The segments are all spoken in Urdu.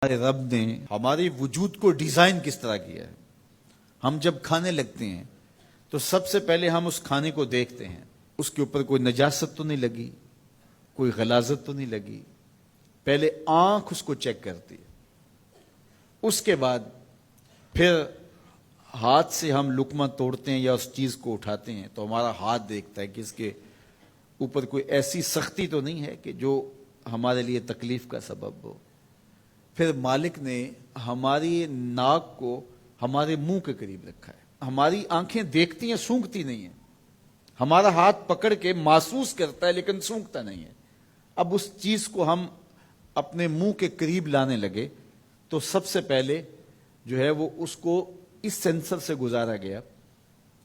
ہمارے رب نے ہمارے وجود کو ڈیزائن کس طرح کیا ہے۔ ہم جب کھانے لگتے ہیں تو سب سے پہلے ہم اس کھانے کو دیکھتے ہیں، اس کے اوپر کوئی نجاست تو نہیں لگی، کوئی غلاظت تو نہیں لگی، پہلے آنکھ اس کو چیک کرتی ہے، اس کے بعد پھر ہاتھ سے ہم لقمہ توڑتے ہیں یا اس چیز کو اٹھاتے ہیں تو ہمارا ہاتھ دیکھتا ہے کہ اس کے اوپر کوئی ایسی سختی تو نہیں ہے کہ جو ہمارے لیے تکلیف کا سبب ہو۔ پھر مالک نے ہماری ناک کو ہمارے منہ کے قریب رکھا ہے، ہماری آنکھیں دیکھتی ہیں، سونگتی نہیں ہیں، ہمارا ہاتھ پکڑ کے محسوس کرتا ہے لیکن سونگتا نہیں ہے۔ اب اس چیز کو ہم اپنے منہ کے قریب لانے لگے تو سب سے پہلے جو ہے وہ اس کو اس سینسر سے گزارا گیا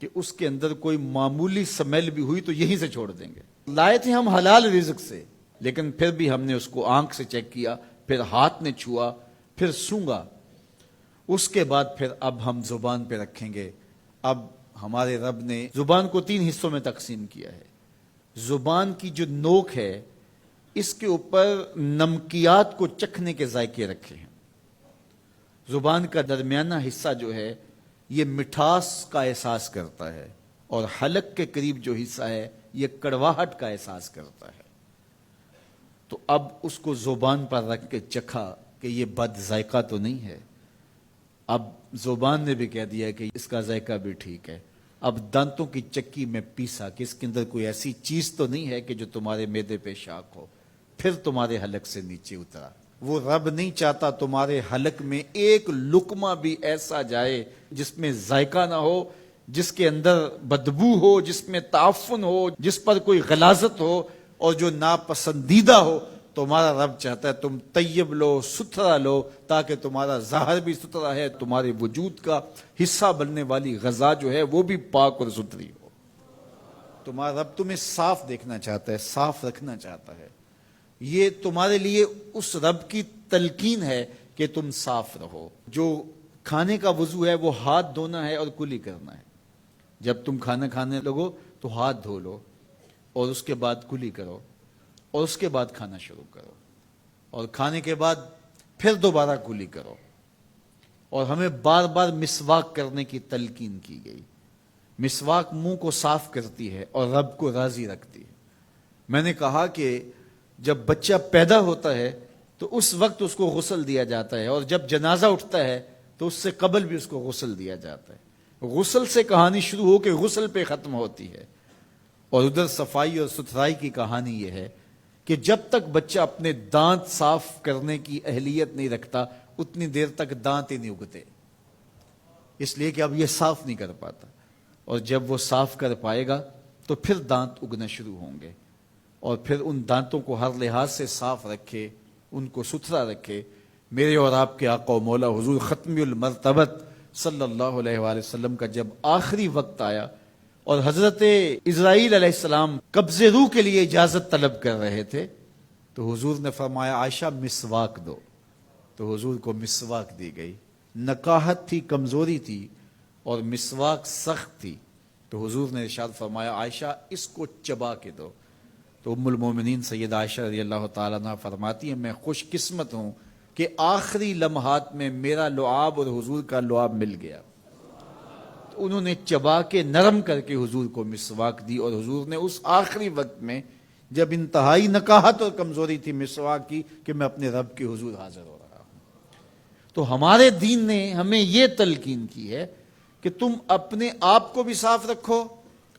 کہ اس کے اندر کوئی معمولی سمیل بھی ہوئی تو یہیں سے چھوڑ دیں گے۔ لائے تھے ہم حلال رزق سے، لیکن پھر بھی ہم نے اس کو آنکھ سے چیک کیا، پھر ہاتھ نے چھوا، پھر سونگا، اس کے بعد پھر اب ہم زبان پہ رکھیں گے۔ اب ہمارے رب نے زبان کو 3 حصوں میں تقسیم کیا ہے۔ زبان کی جو نوک ہے اس کے اوپر نمکیات کو چکھنے کے ذائقے رکھے ہیں۔ زبان کا درمیانہ حصہ جو ہے یہ مٹھاس کا احساس کرتا ہے، اور حلق کے قریب جو حصہ ہے یہ کڑواہٹ کا احساس کرتا ہے۔ تو اب اس کو زبان پر رکھ کے چکھا کہ یہ بد ذائقہ تو نہیں ہے، اب زبان نے بھی کہہ دیا کہ اس کا ذائقہ بھی ٹھیک ہے۔ اب دانتوں کی چکی میں پیسا کہ اس کے اندر کوئی ایسی چیز تو نہیں ہے کہ جو تمہارے معدے پہ شاک ہو، پھر تمہارے حلق سے نیچے اترا۔ وہ رب نہیں چاہتا تمہارے حلق میں ایک لقمہ بھی ایسا جائے جس میں ذائقہ نہ ہو، جس کے اندر بدبو ہو، جس میں تعفن ہو، جس پر کوئی غلاظت ہو اور جو ناپسندیدہ ہو۔ تمہارا رب چاہتا ہے تم طیب لو، ستھرا لو، تاکہ تمہارا ظاہر بھی ستھرا ہے، تمہارے وجود کا حصہ بننے والی غذا جو ہے وہ بھی پاک اور ستھری ہو۔ تمہارا رب تمہیں صاف دیکھنا چاہتا ہے، صاف رکھنا چاہتا ہے۔ یہ تمہارے لیے اس رب کی تلقین ہے کہ تم صاف رہو۔ جو کھانے کا وضو ہے وہ ہاتھ دھونا ہے اور کلی کرنا ہے۔ جب تم کھانا کھانے لگو تو ہاتھ دھو لو اور اس کے بعد کلی کرو، اور اس کے بعد کھانا شروع کرو، اور کھانے کے بعد پھر دوبارہ کلی کرو۔ اور ہمیں بار بار مسواک کرنے کی تلقین کی گئی۔ مسواک منہ کو صاف کرتی ہے اور رب کو راضی رکھتی ہے۔ میں نے کہا کہ جب بچہ پیدا ہوتا ہے تو اس وقت اس کو غسل دیا جاتا ہے، اور جب جنازہ اٹھتا ہے تو اس سے قبل بھی اس کو غسل دیا جاتا ہے۔ غسل سے کہانی شروع ہو کے غسل پہ ختم ہوتی ہے، اور ادھر صفائی اور ستھرائی کی کہانی یہ ہے کہ جب تک بچہ اپنے دانت صاف کرنے کی اہلیت نہیں رکھتا اتنی دیر تک دانت ہی نہیں اگتے، اس لیے کہ اب یہ صاف نہیں کر پاتا، اور جب وہ صاف کر پائے گا تو پھر دانت اگنا شروع ہوں گے، اور پھر ان دانتوں کو ہر لحاظ سے صاف رکھے، ان کو ستھرا رکھے۔ میرے اور آپ کے آقا و مولا حضور ختم المرتبت صلی اللہ علیہ وآلہ وسلم کا جب آخری وقت آیا اور حضرت اسرائیل علیہ السلام قبض روح کے لیے اجازت طلب کر رہے تھے تو حضور نے فرمایا عائشہ مسواک دو، تو حضور کو مسواک دی گئی۔ نکاحت تھی، کمزوری تھی، اور مسواک سخت تھی، تو حضور نے ارشاد فرمایا عائشہ اس کو چبا کے دو۔ تو ام المومنین سیدہ عائشہ رضی اللہ تعالیٰ عنہ فرماتی ہیں میں خوش قسمت ہوں کہ آخری لمحات میں میرا لعاب اور حضور کا لعاب مل گیا۔ تو انہوں نے چبا کے نرم کر کے حضور کو مسواک دی، اور حضور نے اس آخری وقت میں جب انتہائی نکاحت اور کمزوری تھی مسواک کی کہ میں اپنے رب کے حضور حاضر ہو رہا ہوں۔ تو ہمارے دین نے ہمیں یہ تلقین کی ہے کہ تم اپنے آپ کو بھی صاف رکھو،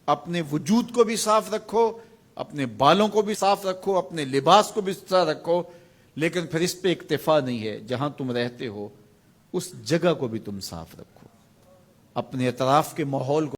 اپنے وجود کو بھی صاف رکھو، اپنے بالوں کو بھی صاف رکھو، اپنے لباس کو بھی صاف رکھو، لیکن پھر اس پہ اکتفا نہیں ہے، جہاں تم رہتے ہو اس جگہ کو بھی تم صاف رکھو، اپنے اطراف کے ماحول کو